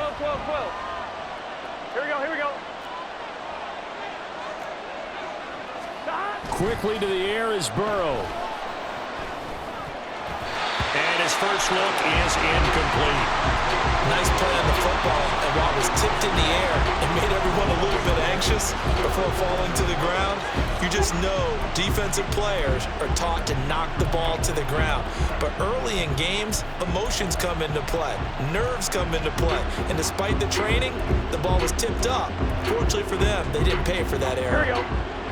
12. Here we go. Quickly to the air is Burrow. And his first look is incomplete. Nice play on the football, and while it was tipped in the air, it made everyone a little bit anxious before falling to the ground. You just know defensive players are taught to knock the ball to the ground. But early in games, emotions come into play. Nerves come into play. And despite the training, the ball was tipped up. Fortunately for them, they didn't pay for that error. Here we go.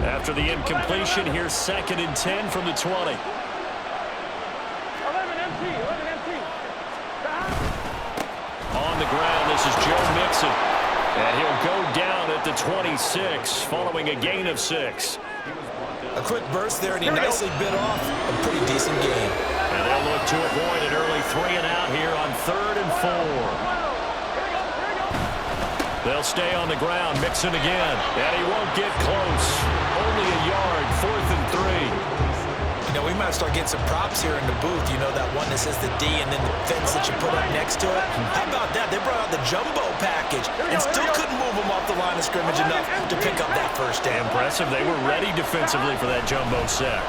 After the incompletion, here's 2nd and 10 from the 20. 11 empty. On the ground, this is Joe Mixon. And he'll go down at the 26, following a gain of 6. A quick burst there, and he nicely bit off a pretty decent game. And they'll look to avoid an early 3 and out here on 3rd and 4. They'll stay on the ground, Mixon again. And he won't get close. Only a yard, 4th and 3. You know, we might start getting some props here in the booth. You know, that one that says the D and then the fence that you put up next to it. How about that? They brought out the jumbo package and still couldn't move them off the line of scrimmage enough to pick up that first down. Impressive. They were ready defensively for that jumbo sack.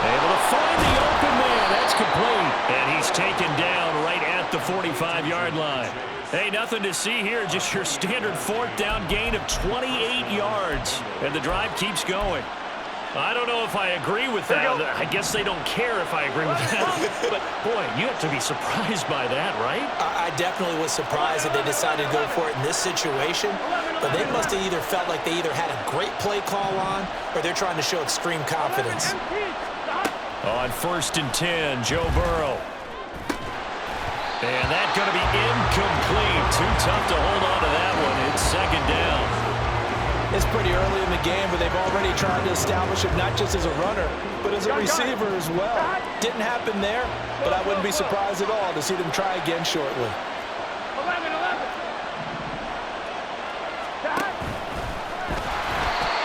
Able to find the open man. That's complete. And he's taken down right at the 45-yard line. Hey, nothing to see here. Just your standard 4th down gain of 28 yards. And the drive keeps going. I don't know if I agree with that. I guess they don't care if I agree with that. But, boy, you have to be surprised by that, right? I definitely was surprised that they decided to go for it in this situation. But they must have either felt like they either had a great play call on or they're trying to show extreme confidence. On 1st and 10, Joe Burrow. And that's going to be incomplete. Too tough to hold on to that one. It's 2nd down. It's pretty early in the game, but they've already tried to establish him not just as a runner, but as a receiver as well. Didn't happen there, but I wouldn't be surprised at all to see them try again shortly. 11.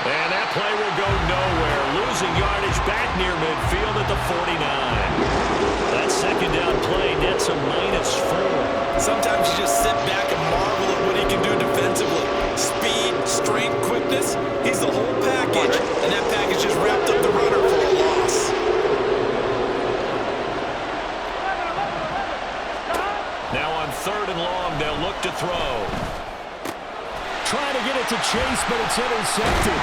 And that play will go nowhere. Losing yardage back near midfield at the 49. That 2nd down play nets a -4. Sometimes you just sit back and marvel at what he can do defensively. Speed, strength, quickness, he's the whole package, and that package just wrapped up the runner for a loss. Now on 3rd and long, they'll look to throw. Trying to get it to Chase, but it's intercepted.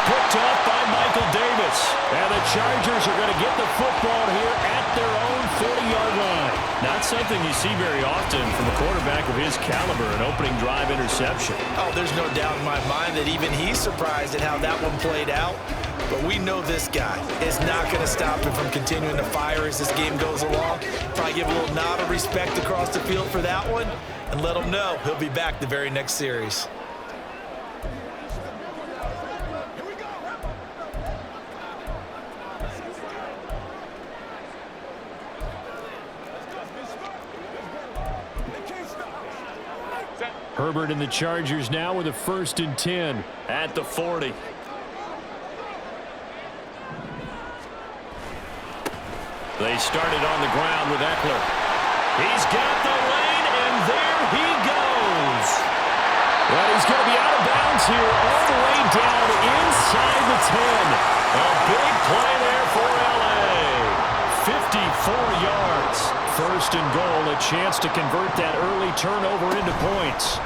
Picked off by Michael Davis. And the Chargers are going to get the football here at their own 40-yard line. Not something you see very often from a quarterback of his caliber, an opening drive interception. Oh, there's no doubt in my mind that even he's surprised at how that one played out. But we know this guy is not going to stop him from continuing to fire as this game goes along. Probably give a little nod of respect across the field for that one and let him know he'll be back the very next series. Herbert and the Chargers now with a 1st and 10 at the 40. They started on the ground with Eckler. He's got the lane, and there he goes. Well, he's going to be out of bounds here all the way down inside the 10. A big play there for L.A. 54 yards. 1st and goal, a chance to convert that early turnover into points.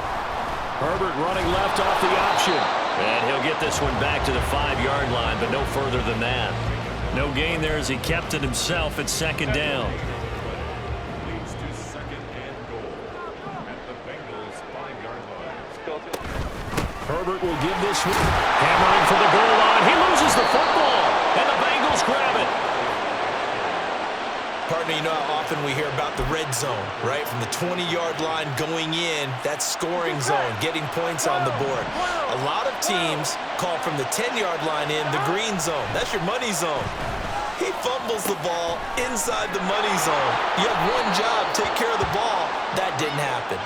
Herbert running left off the option. And he'll get this one back to the 5-yard line, but no further than that. No gain there as he kept it himself at 2nd down. Leads to 2nd and goal at the Benegals 5-yard line. Herbert will give this one. Hammering for the goal line. He loses the football, and the Bengals grab it. Partner, you know how often we hear about the red zone, right? From the 20-yard line going in, that scoring zone, getting points on the board. A lot of teams call from the 10-yard line in the green zone. That's your money zone. He fumbles the ball inside the money zone. You have one job, take care of the ball. That didn't happen.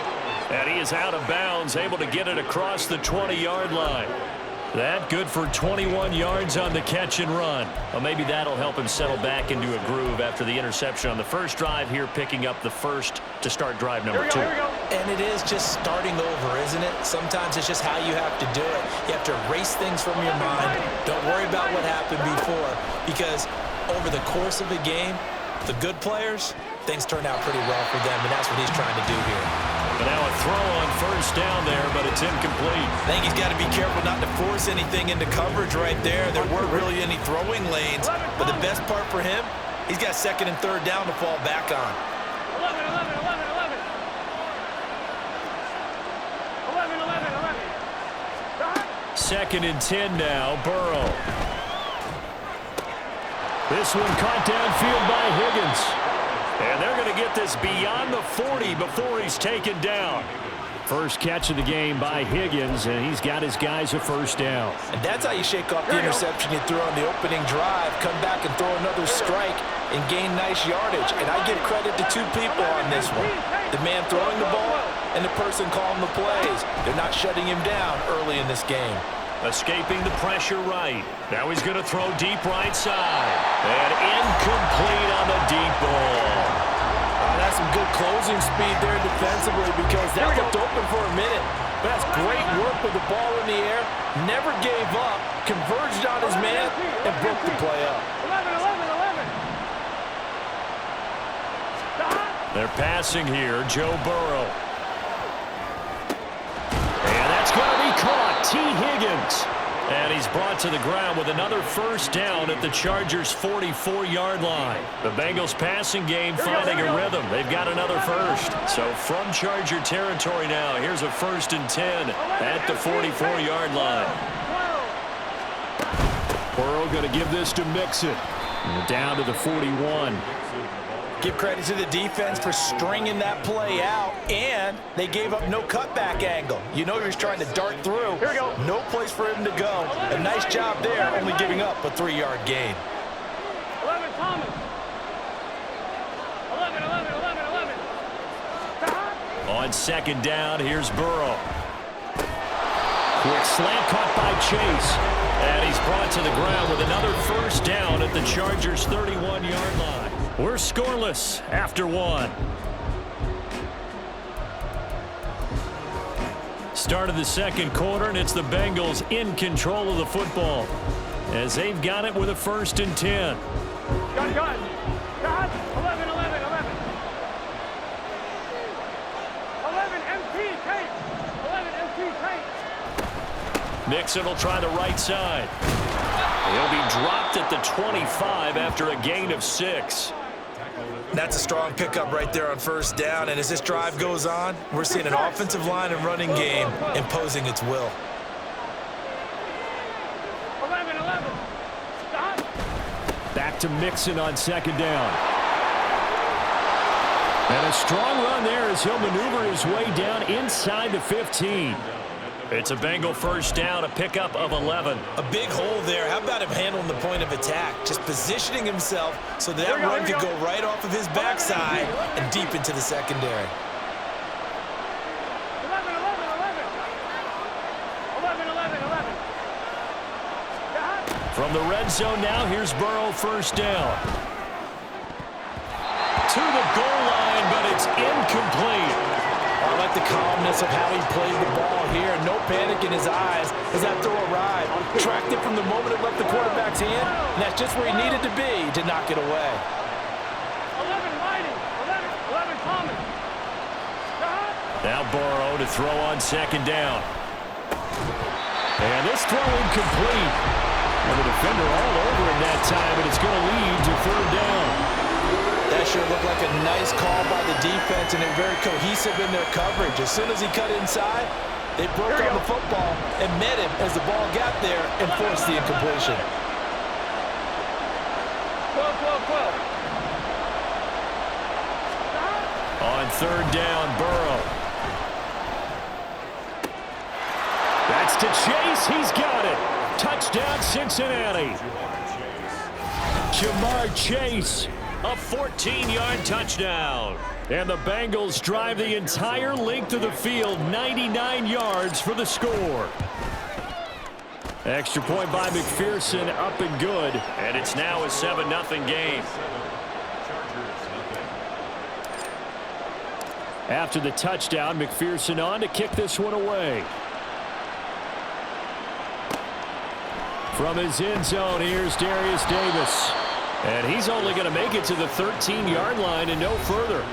And he is out of bounds, able to get it across the 20-yard line. That good for 21 yards on the catch and run. Well, maybe that'll help him settle back into a groove after the interception on the first drive here, picking up the first to start drive number 2. Here we go. And it is just starting over, isn't it? Sometimes it's just how you have to do it. You have to erase things from your mind. Don't worry about what happened before, because over the course of a game, the good players, things turn out pretty well for them, and that's what he's trying to do here. But now a throw on first down there, but it's incomplete. I think he's got to be careful not to force anything into coverage right there. There weren't really any throwing lanes, but the best part for him, he's got second and third down to fall back on. 11, 11, 11, 11. 11, 11, 11. Second and 10 now, Burrow. This one caught downfield by Higgins. And they're going to get this beyond the 40 before he's taken down. First catch of the game by Higgins, and he's got his guys a first down. And that's how you shake off the interception you threw on the opening drive, come back and throw another strike and gain nice yardage. And I give credit to two people on this one. The man throwing the ball and the person calling the plays. They're not shutting him down early in this game. Escaping the pressure right. Now he's going to throw deep right side. And incomplete on the deep ball. That's some good closing speed there defensively, because that looked open for a minute. But that's great work with the ball in the air. Never gave up, converged on his man, and broke the play up. 11, 11, 11. They're passing here, Joe Burrow. And that's going to be caught. T. Higgins. And he's brought to the ground with another first down at the Chargers' 44-yard line. The Bengals passing game finding a rhythm. They've got another first. So from Charger territory now, here's a 1st and 10 at the 44-yard line. Burrow going to give this to Mixon. Down to the 41. Give credit to the defense for stringing that play out, and they gave up no cutback angle. You know he was trying to dart through. Here we go. No place for him to go. A nice job there, only giving up a 3-yard gain. 11, Thomas. 11, 11, 11, 11. On second down, here's Burrow. Quick slant caught by Chase. And he's brought to the ground with another first down at the Chargers' 31-yard line. We're scoreless after 1. Start of the second quarter, and it's the Bengals in control of the football as they've got it with a 1st and 10. Got. 11, 11, 11. 11, MT, tape. 11, MT, tape. Mixon will try the right side. He'll be dropped at the 25 after a gain of 6. That's a strong pickup right there on first down, and as this drive goes on, we're seeing an offensive line and running game imposing its will. 11, 11. Stop. Back to Mixon on second down. And a strong run there as he'll maneuver his way down inside the 15. It's a Bengal first down, a pickup of 11. A big hole there. How about him handling the point of attack? Just positioning himself so that run could go right off of his backside and deep into the secondary. 11, 11, 11. 11, 11, 11. From the red zone now, here's Burrow first down. To the goal line, but it's incomplete. I like the calmness of how he played the ball here. No panic in his eyes as that throw arrived. Tracked it from the moment it left the quarterback's hand, and that's just where he needed to be to knock it away. 11, Mighty. 11, Thomas. Now Burrow to throw on second down. And this throw incomplete. And the defender all over him that time, and it's going to lead to 3rd down. That sure looked like a nice call by the defense, and they're very cohesive in their coverage. As soon as he cut inside, they broke on the football and met him as the ball got there and forced the incompletion. 12, 12, 12. On 3rd down, Burrow. That's to Chase. He's got it. Touchdown, Cincinnati. Jamar Chase. A 14-yard touchdown. And the Bengals drive the entire length of the field, 99 yards for the score. Extra point by McPherson, up and good. And it's now a 7-0 game. After the touchdown, McPherson on to kick this one away. From his end zone, here's Darius Davis. And he's only going to make it to the 13-yard line and no further.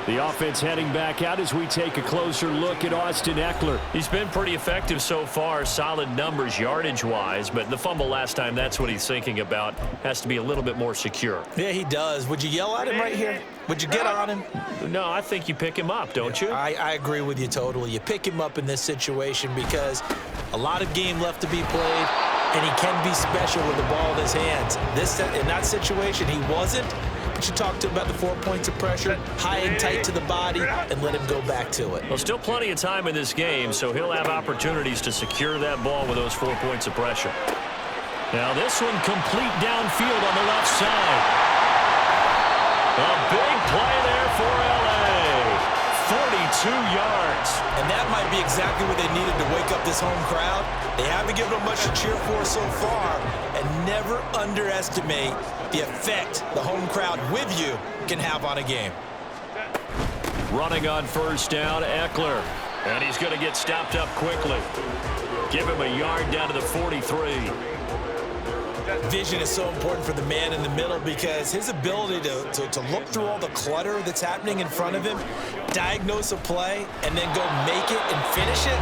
The offense heading back out as we take a closer look at Austin Ekeler. He's been pretty effective so far, solid numbers yardage-wise, but the fumble last time, that's what he's thinking about. Has to be a little bit more secure. Yeah, he does. Would you yell at him right here? Would you get on him? No, I think you pick him up, don't you? I agree with you totally. You pick him up in this situation because a lot of game left to be played, and he can be special with the ball in his hands. In that situation, he wasn't. But you talk to him about the 4 points of pressure, high and tight to the body, and let him go back to it. Well, still plenty of time in this game, so he'll have opportunities to secure that ball with those 4 points of pressure. Now this one complete downfield on the left side. A big play there for L.A. 42 yards. And that might be exactly what they needed to wake up this home crowd. They haven't given them much to cheer for so far, and never underestimate the effect the home crowd with you can have on a game. Running on first down, Ekeler. And he's going to get stopped up quickly. Give him a yard down to the 43. Vision is so important for the man in the middle because his ability to look through all the clutter that's happening in front of him, diagnose a play, and then go make it and finish it,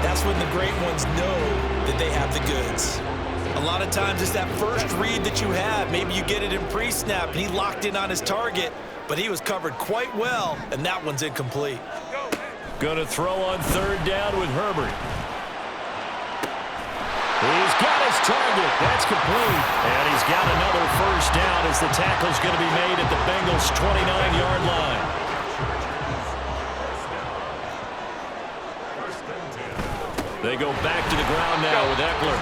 that's when the great ones know that they have the goods. A lot of times it's that first read that you have. Maybe you get it in pre-snap, and he locked in on his target, but he was covered quite well, and that one's incomplete. Going to throw on third down with Herbert. He's got his target. That's complete. And he's got another first down as the tackle's going to be made at the Bengals' 29-yard line. They go back to the ground now with Ekeler.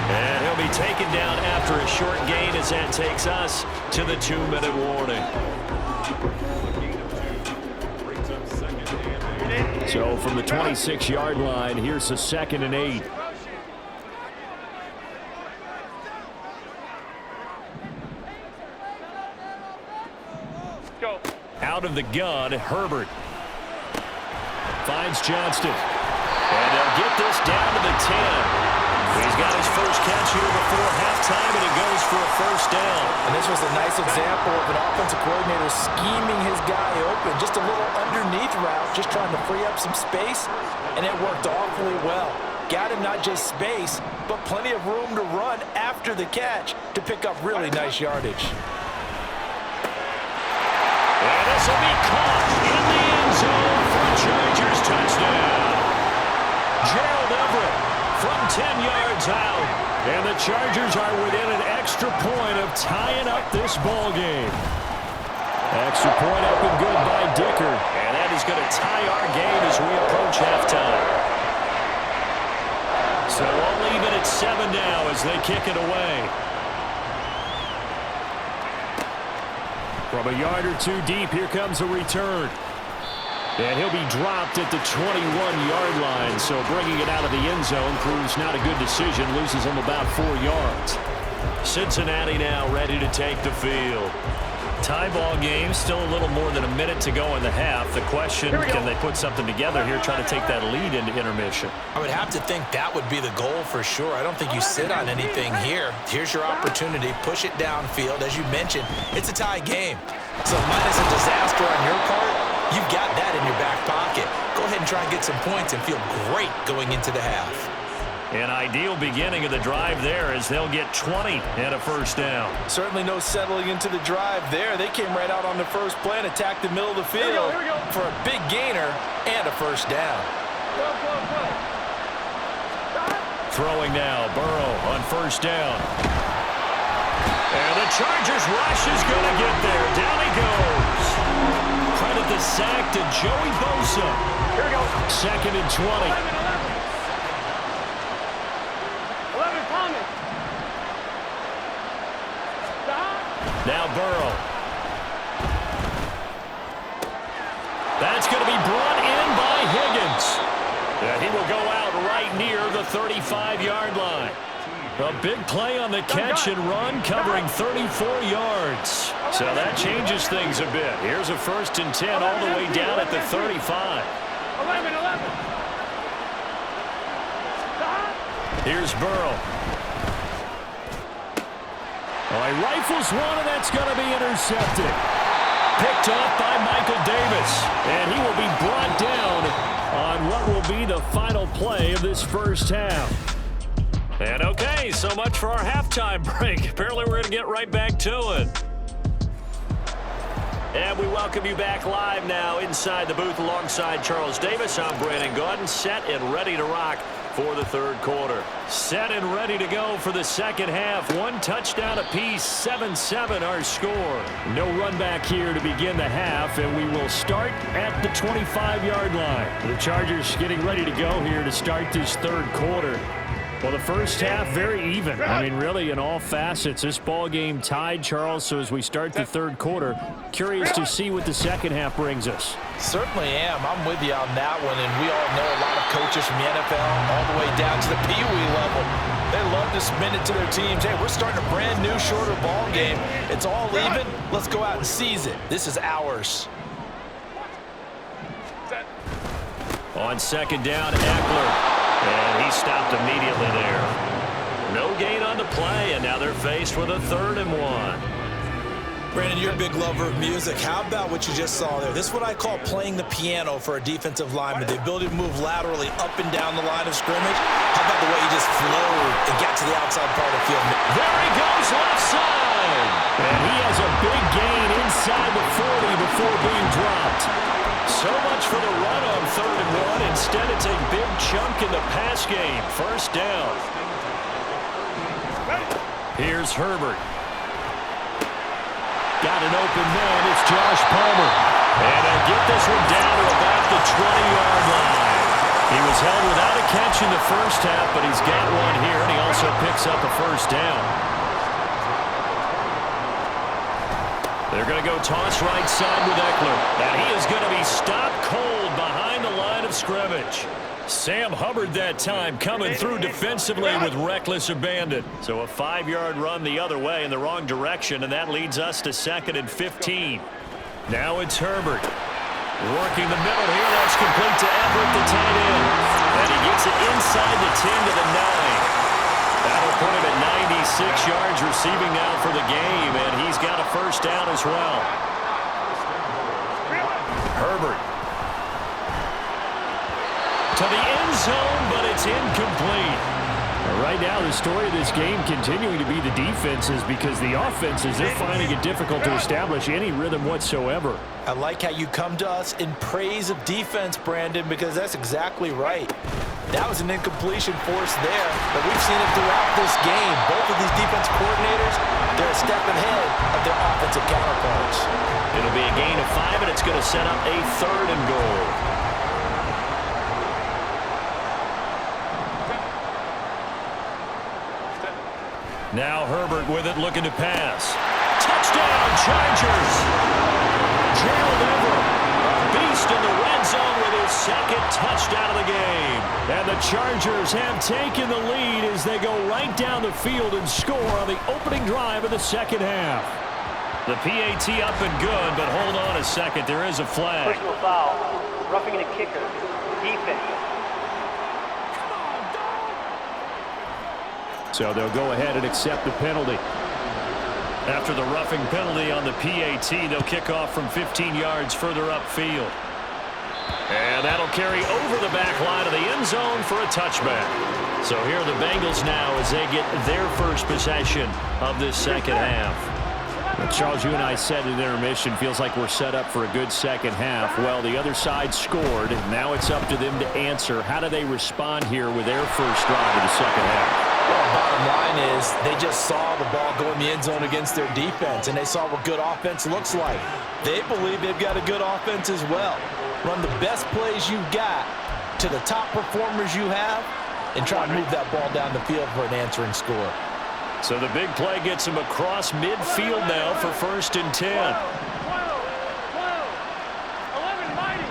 And he'll be taken down after a short gain as that takes us to the 2-minute warning. So from the 26-yard line, here's a 2nd and 8. Out of the gun, Herbert. Finds Johnston. And they'll get this down to the 10. He's got his first catch here before halftime, and it goes for a first down. And this was a nice example of an offensive coordinator scheming his guy open. Just a little underneath route, just trying to free up some space, and it worked awfully well. Got him not just space, but plenty of room to run after the catch to pick up really nice yardage. And this will be caught in the end zone for a Chargers touchdown. Gerald Everett from 10 yards out. And the Chargers are within an extra point of tying up this ball game. Extra point up and good by Dicker. And that is going to tie our game as we approach halftime. So we'll leave it at 7 now as they kick it away. From a yard or two deep, here comes a return. And he'll be dropped at the 21-yard line, so bringing it out of the end zone proves not a good decision, loses him about 4 yards. Cincinnati now ready to take the field. Tie ball game, still a little more than a minute to go in the half. The question, can they put something together here, try to take that lead into intermission? I would have to think that would be the goal for sure. I don't think you sit on anything here. Here's your opportunity. Push it downfield. As you mentioned, it's a tie game. So minus a disaster on your part, you've got that in your back pocket. Go ahead and try and get some points and feel great going into the half. An ideal beginning of the drive there as they'll get 20 and a first down. Certainly no settling into the drive there. They came right out on the first play and attacked the middle of the field for a big gainer and a first down. Throwing now, Burrow on first down. And the Chargers rush is going to get there. Down he goes. Credit the sack to Joey Bosa. Here we go. 2nd and 20. 11 coming. Now Burrow. That's going to be brought in by Higgins. And he will go out right near the 35-yard line. A big play on the catch and run, covering 34 yards. So that changes things a bit. Here's a 1st and 10 all the way down at the 35. 11. Here's Burrow. Oh, he rifles one, and that's going to be intercepted. Picked off by Michael Davis. And he will be brought down on what will be the final play of this first half. And okay, so much for our halftime break. Apparently we're going to get right back to it. And we welcome you back live now inside the booth alongside Charles Davis. I'm Brandon Gaudin, set and ready to rock for the third quarter. Set and ready to go for the second half. 1 touchdown apiece, 7-7 our score. No run back here to begin the half, and we will start at the 25-yard line. The Chargers getting ready to go here to start this third quarter. Well, the first half, very even. I mean, really, in all facets, this ball game tied, Charles. So as we start the third quarter, curious to see what the second half brings us. Certainly am. I'm with you on that one, and we all know a lot of coaches from the NFL all the way down to the Pee Wee level. They love to submit it to their teams. Hey, we're starting a brand new, shorter ball game. It's all even. Let's go out and seize it. This is ours. On second down, Eckler. And he stopped immediately there. No gain on the play, and now they're faced with a 3rd and 1. Brandon, you're a big lover of music. How about what you just saw there? This is what I call playing the piano for a defensive lineman. The ability to move laterally up and down the line of scrimmage. How about the way he just flowed and got to the outside part of the field? There he goes, left side. And he has a big gain inside the 40 before being dropped. So much for the run on 3rd and 1. Instead, it's a big chunk in the pass game. First down. Here's Herbert. Got an open man. It's Josh Palmer. And they'll get this one down to about the 20-yard line. He was held without a catch in the first half, but he's got one here, and he also picks up a first down. They're going to go toss right side with Eckler. And he is going to be stopped cold behind the line of scrimmage. Sam Hubbard that time coming through defensively with reckless abandon. So a 5-yard run the other way in the wrong direction, and that leads us to 2nd and 15. Now it's Herbert. Working the middle here. That's complete to Everett, the tight end. And he gets it inside the 10 to the 9. That'll put him at 96 yards receiving now for the game, and he's got a first down as well. Herbert. To the end zone, but it's incomplete. Right now, the story of this game continuing to be the defenses, because the offenses, they're finding it difficult to establish any rhythm whatsoever. I like how you come to us in praise of defense, Brandon, because that's exactly right. That was an incompletion force there, but we've seen it throughout this game. Both of these defense coordinators, they're a step ahead of their offensive counterparts. It'll be a gain of 5, and it's going to set up a 3rd and goal. Now Herbert with it, looking to pass. Touchdown, Chargers! Gerald Everett, a beast in the red zone with his 2nd touchdown of the game. And the Chargers have taken the lead as they go right down the field and score on the opening drive of the second half. The PAT up and good, but hold on a second. There is a flag. Personal foul. Roughing the kicker. Defense. So they'll go ahead and accept the penalty. After the roughing penalty on the PAT, they'll kick off from 15 yards further upfield. And that'll carry over the back line of the end zone for a touchback. So here are the Bengals now as they get their first possession of this second half. Well, Charles, you and I said in intermission, feels like we're set up for a good second half. Well, the other side scored. Now it's up to them to answer. How do they respond here with their first drive of the second half? Well, bottom line is they just saw the ball go in the end zone against their defense, and they saw what good offense looks like. They believe they've got a good offense as well. Run the best plays you've got to the top performers you have and try to move that ball down the field for an answering score. So the big play gets him across midfield now for 1st and 10. 11 mighty.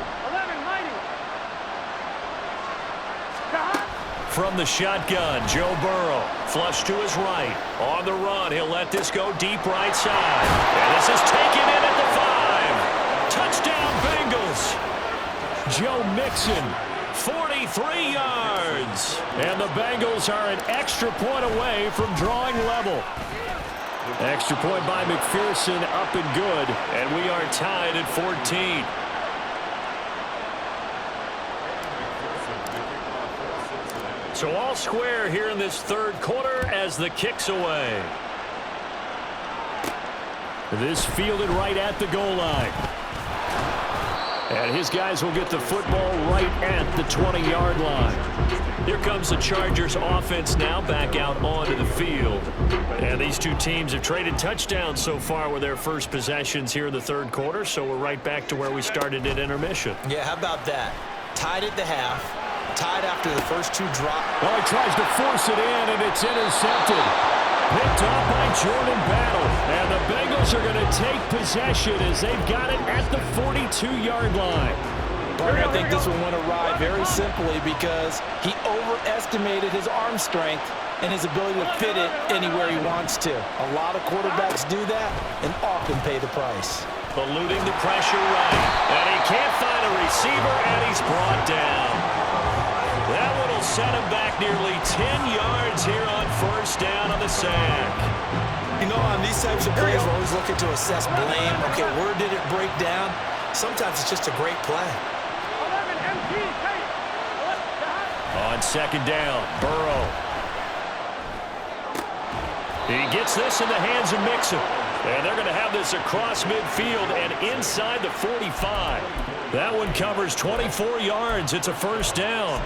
from the shotgun. Joe Burrow, flush to his right. On the run, he'll let this go deep right side. And this is taken in at the 5. Touchdown, Bengals. Joe Mixon, 43 yards. And the Bengals are an extra point away from drawing level. Extra point by McPherson, up and good. And we are tied at 14. So all square here in this third quarter as the kick's away. This fielded right at the goal line. And his guys will get the football right at the 20-yard line. Here comes the Chargers offense now back out onto the field. And these two teams have traded touchdowns so far with their first possessions here in the third quarter, so we're right back to where we started at intermission. Yeah, how about that? Tied at the half. Tied after the first two drop. Well, he tries to force it in, and it's intercepted. Picked off by Jordan Battle. And the Bengals are going to take possession as they've got it at the 42-yard line. But I think this one went awry very simply because he overestimated his arm strength and his ability to fit it anywhere he wants to. A lot of quarterbacks do that and often pay the price. Eluding the pressure right. And he can't find a receiver, and he's brought down. That one will set him back nearly 10 yards here on first down on the sack. You know, on these types of plays, we're always looking to assess blame. Okay, where did it break down? Sometimes it's just a great play. 11 MT tape. On second down, Burrow. He gets this in the hands of Mixon. And they're going to have this across midfield and inside the 45. That one covers 24 yards. It's a first down.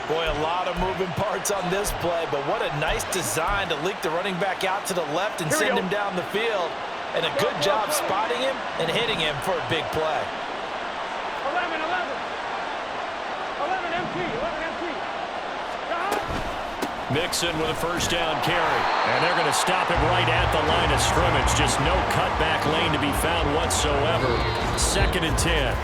Boy, a lot of moving parts on this play, but what a nice design to leak the running back out to the left and send him down the field. And a good job spotting him and hitting him for a big play. 11 MT. 11 MT. Mixon with a first down carry. And they're going to stop him right at the line of scrimmage. Just no cutback lane to be found whatsoever. 2nd and 10.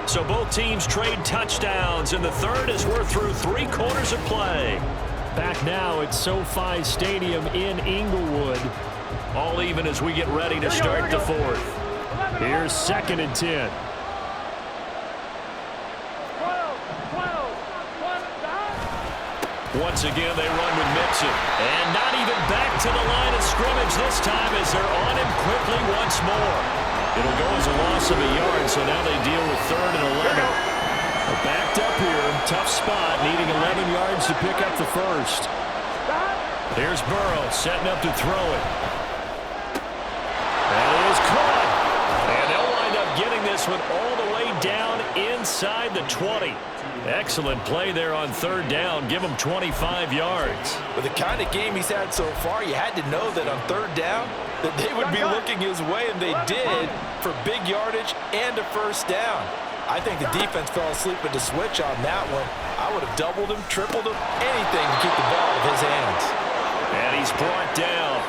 So both teams trade touchdowns in the third as we're through 3 quarters of play. Back now at SoFi Stadium in Inglewood. All even as we get ready to start the fourth. Here's 2nd and 10. 12. Once again, they run with Mixon. And not even back to the line of scrimmage this time as they're on him quickly once more. It'll go as a loss of a yard, so now they deal with 3rd and 11. They're backed up here. Tough spot, needing 11 yards to pick up the first. Here's Burrow setting up to throw it. That is caught. And they'll wind up getting this one all the way down inside the 20. Excellent play there on 3rd down. Give him 25 yards. With the kind of game he's had so far, you had to know that on 3rd down that they would be looking his way, and they did, for big yardage and a first down. I think the defense fell asleep with the switch on that one. I would have doubled him, tripled him, anything to keep the ball out of his hands. And he's brought down.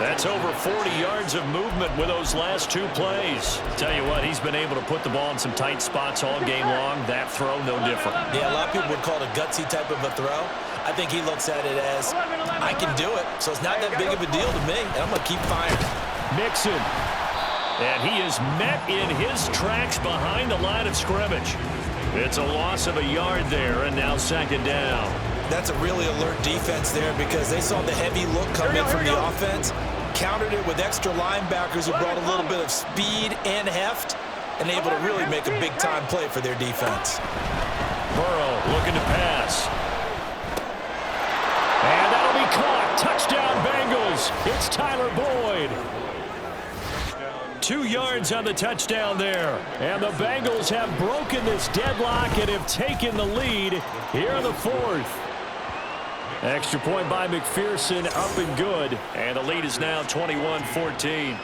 That's over 40 yards of movement with those last 2 plays. Tell you what, he's been able to put the ball in some tight spots all game long. That throw, no different. Yeah, a lot of people would call it a gutsy type of a throw. I think he looks at it as, I can do it, so it's not that big of a deal to me, and I'm going to keep firing. Mixon. And he is met in his tracks behind the line of scrimmage. It's a loss of a yard there, and now 2nd down. That's a really alert defense there because they saw the heavy look come in from the offense, countered it with extra linebackers who brought a little bit of speed and heft, and able to really make a big-time play for their defense. Burrow looking to pass. And that'll be caught. Touchdown, Bengals. It's Tyler Boyd. 2 yards on the touchdown there. And the Bengals have broken this deadlock and have taken the lead here in the 4th. Extra point by McPherson, up and good. And the lead is now 21-14.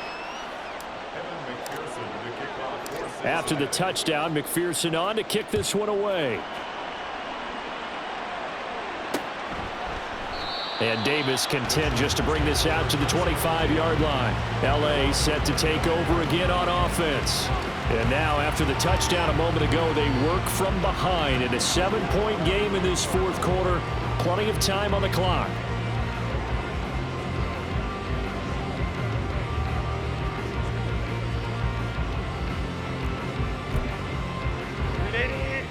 After the touchdown, McPherson on to kick this one away. And Davis content just to bring this out to the 25-yard line. L.A. set to take over again on offense. And now, after the touchdown a moment ago, they work from behind in a 7-point game in this fourth quarter. Plenty of time on the clock.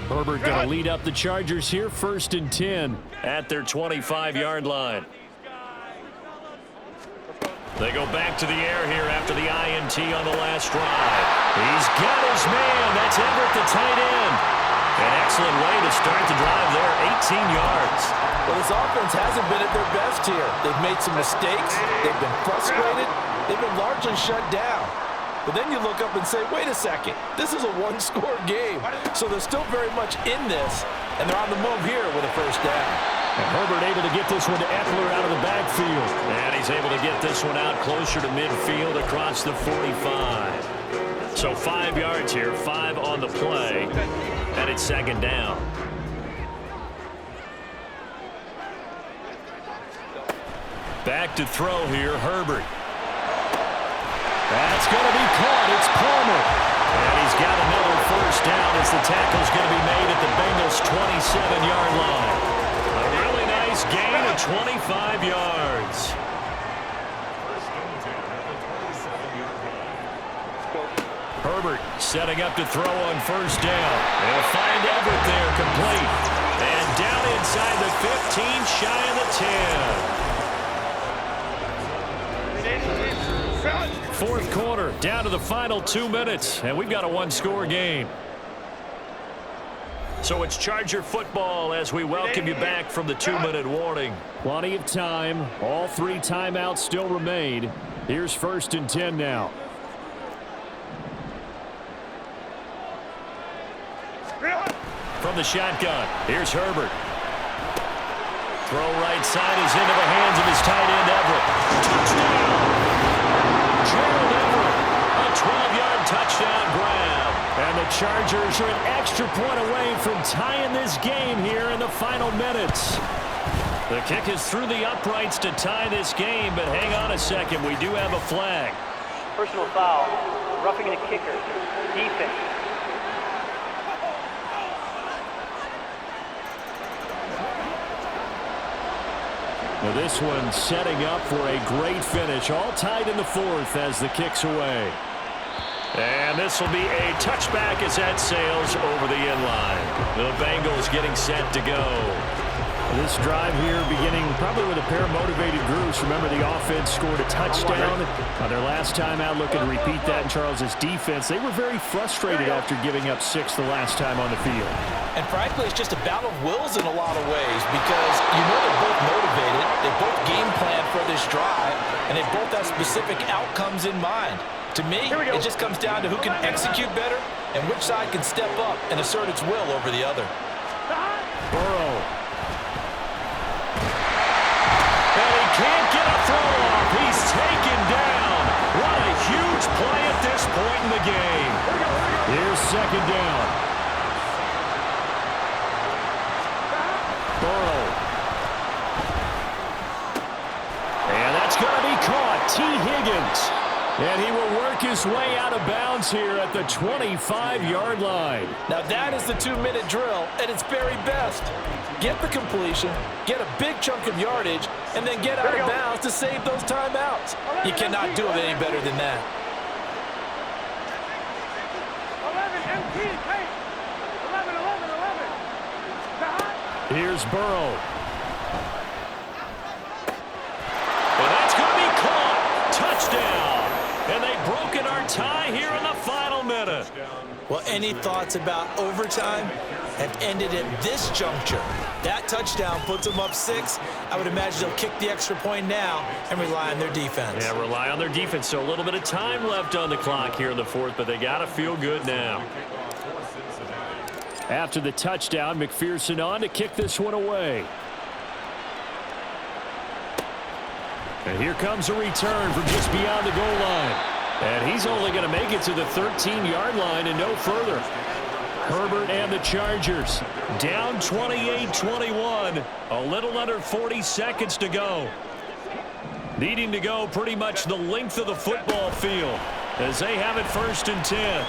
Herbert going to lead up the Chargers here, 1st and 10 at their 25-yard line. They go back to the air here after the INT on the last drive. He's got his man. That's Everett, the tight end. An excellent way to start the drive there, 18 yards. Well, this offense hasn't been at their best here. They've made some mistakes. They've been frustrated. They've been largely shut down. But then you look up and say, wait a second, this is a one-score game. So they're still very much in this, and they're on the move here with a first down. And Herbert able to get this one to Eckler out of the backfield. And he's able to get this one out closer to midfield across the 45. So 5 yards here, 5 on the play, and it's 2nd down. Back to throw here, Herbert. That's going to be caught. It's Palmer. And he's got another first down as the tackle's going to be made at the Bengals' 27-yard line. A really nice gain of 25 yards. Herbert setting up to throw on first down. They'll find Everett there, complete. And down inside the 15, shy of the 10. Fourth quarter, down to the final 2 minutes, and we've got a one-score game. So it's Charger football as we welcome you back from the 2-minute warning. Plenty of time. All 3 timeouts still remain. Here's 1st and 10 now. From the shotgun, here's Herbert. Throw right side is into the hands of his tight end, Everett. Touchdown! Gerald Everett, a 12-yard touchdown grab. And the Chargers are an extra point away from tying this game here in the final minutes. The kick is through the uprights to tie this game, but hang on a second, we do have a flag. Personal foul, roughing the kicker, defense. Well, this one setting up for a great finish. All tied in the 4th as the kick's away. And this will be a touchback as that sails over the inline. The Bengals getting set to go. This drive here beginning probably with a pair of motivated groups. Remember, the offense scored a touchdown on their last time out. Looking to repeat that in Charles' defense. They were very frustrated after giving up 6 the last time on the field. And frankly, it's just a battle of wills in a lot of ways because you know they're both motivated. They both game plan for this drive, and they both have specific outcomes in mind. To me, it just comes down to who can execute better and which side can step up and assert its will over the other. Burrow. And he can't get a throw off. He's taken down. What a huge play at this point in the game. Here's 2nd down. Burrow. And that's going to be caught. T. Higgins. And he will work his way out of bounds here at the 25-yard line. Now that is the 2-minute drill at its very best. Get the completion, get a big chunk of yardage, and then get out of bounds to save those timeouts. You cannot do it any better than that. 11 MT tape. 11. Here's Burrow. And that's going to be caught. Touchdown. And they've broken our tie here in the final minute. Well, any thoughts about overtime have ended at this juncture. That touchdown puts them up 6. I would imagine they'll kick the extra point now and rely on their defense. Yeah, rely on their defense. So a little bit of time left on the clock here in the 4th, but they got to feel good now. After the touchdown, McPherson on to kick this one away. And here comes a return from just beyond the goal line. And he's only going to make it to the 13-yard line and no further. Herbert and the Chargers down 28-21. A little under 40 seconds to go. Needing to go pretty much the length of the football field as they have it 1st and 10.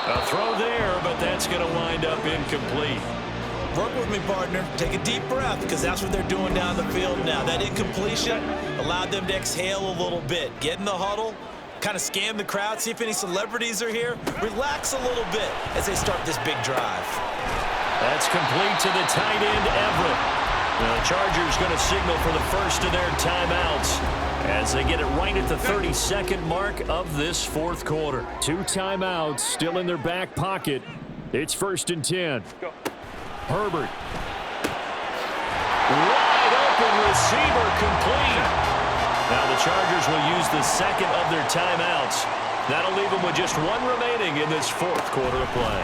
A throw there, but that's going to wind up incomplete. Work with me, partner. Take a deep breath, because that's what they're doing down the field now. That incompletion allowed them to exhale a little bit. Get in the huddle, kind of scan the crowd, see if any celebrities are here. Relax a little bit as they start this big drive. That's complete to the tight end, Everett. Now, the Chargers going to signal for the first of their timeouts as they get it right at the 32nd mark of this fourth quarter. 2 timeouts still in their back pocket. It's 1st and 10. Go. Herbert. Wide open receiver complete. Now the Chargers will use the second of their timeouts. That'll leave them with just 1 remaining in this fourth quarter of play.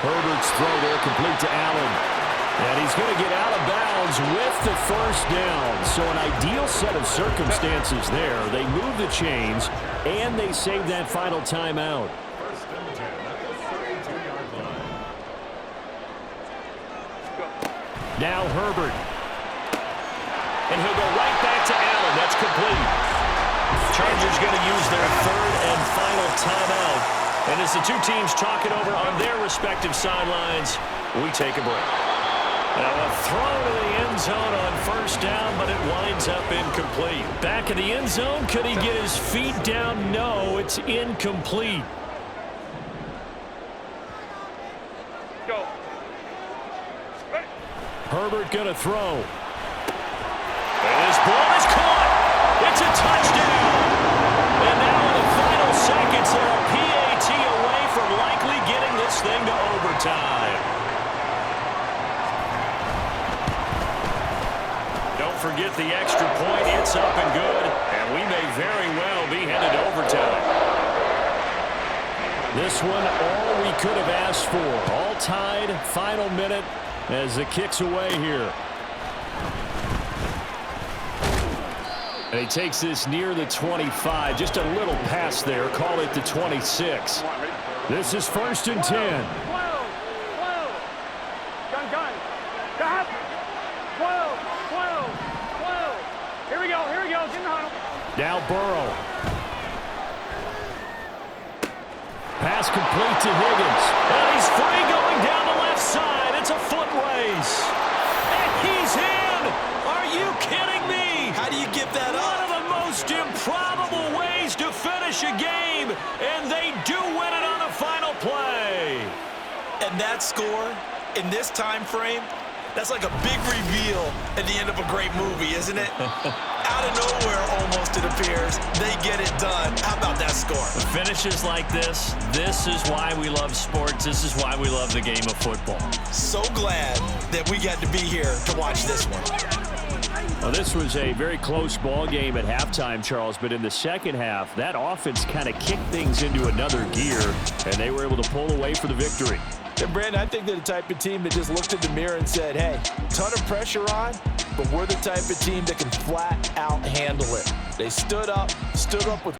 Herbert's throw there complete to Allen. And he's going to get out of bounds with the first down. So an ideal set of circumstances there. They move the chains, and they save that final timeout. 1st and 10 at the 32-yard line. Now Herbert. And he'll go right back to Allen. That's complete. Chargers going to use their 3rd and final timeout. And as the two teams talk it over on their respective sidelines, we take a break. Now a throw to the end zone on 1st down, but it winds up incomplete. Back in the end zone, could he get his feet down? No, it's incomplete. Go. Herbert going to throw. And this ball is caught. It's a touchdown. And now in the final seconds, they're a PAT away from likely getting this thing to overtime. Don't forget the extra point. It's up and good. And we may very well be headed to overtime. This one, all we could have asked for. All tied, final minute as the kick's away here. And he takes this near the 25. Just a little pass there. Call it the 26. This is 1st and 10. 12. Gun. Stop. 12. Here we go. Get in the huddle. Now Burrow. Pass complete to Higgins. And he's free going down the left side. It's a foot race. And he's in. Are you kidding me? How do you give that One up? of the most improbable ways to finish a game. And they do win it on the final play. And that score, in this time frame, that's like a big reveal at the end of a great movie, isn't it? Out of nowhere, almost, it appears. They get it done. How about that score? Finishes like this is why we love sports. This is why we love the game of football. So glad that we got to be here to watch this one. Well, this was a very close ball game at halftime, Charles, but in the second half, that offense kind of kicked things into another gear, and they were able to pull away for the victory. And Brandon, I think they're the type of team that just looked in the mirror and said, hey, ton of pressure on, but we're the type of team that can flat out handle it. They stood up with